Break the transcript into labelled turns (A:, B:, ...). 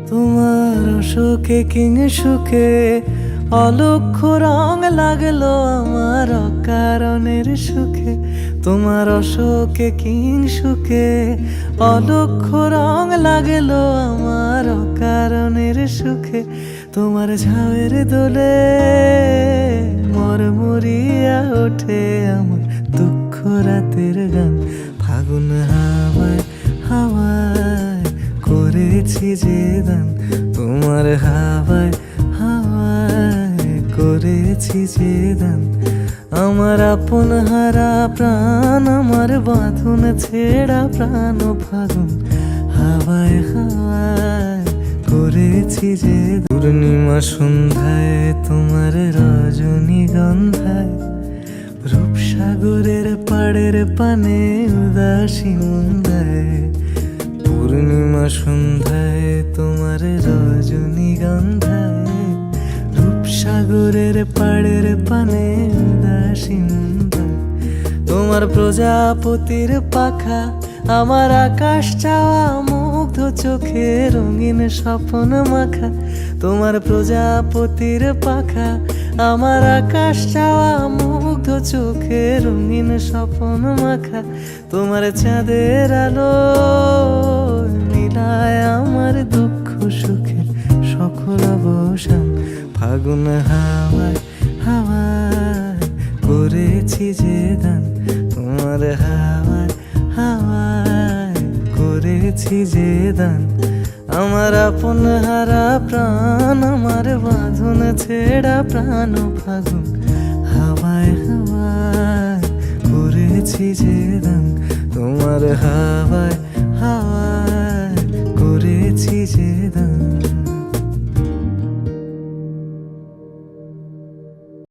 A: তোমার অসুখে কিং সুখে অলক্ষ্য রং লাগলো আমার অকারণের সুখে। তোমার অসুখে কিং সুখে অলক্ষ্য রং লাগলো আমার অকারণের সুখে। তোমার ঝাউয়ের দোলে মরমরিয়া ওঠে আমার দুঃখ রাতের গান। ফাগুন হাওয়ায় হাওয়ায় করেছি যে দান, তোমার হাওয়ায় হাওয়ায় করেছি যে দান। আমার আপন হারা প্রাণ, আমার বাঁধন ছেঁড়া প্রাণ ফাগুন হাওয়ায় হাওয়ায় করেছি যে। পূর্ণিমা সন্ধ্যায় তোমার রজনীগন্ধায় রূপসাগরের পাড়ের পানে উদাসী মুন্দায়। পূর্ণিমা সন্ধ্যায় তোমার রজনীগন্ধায় রূপসাগরের পাড়ের পানে উদাসী মুন্দায়। তোমার প্রজাপতির পাখা আমার আকাশ চাওয়া মুগ্ধ চোখে রঙিন স্বপ্ন মাখা। তোমার প্রজাপতির পাখা আমার আকাশ চাওয়া মুগ্ধ চোখে রঙিন স্বপ্ন মাখা। তোমার চাঁদের আলো মিলায় আমার দুঃখ সুখের সকল অবসান। ফাগুন হাওয়ায় হাওয়ায় করেছি যে দান, তোমার হাওয়ায় হাওয়ায় করেছি যে দান। আমার আপন হারা প্রাণ, আমার বাঁধন ছেঁড়া প্রাণ ফাগুন হাওয়ায় হাওয়ায় করেছি যে দান। তোমার হাওয়ায় হাওয়ায় করেছি যে দান।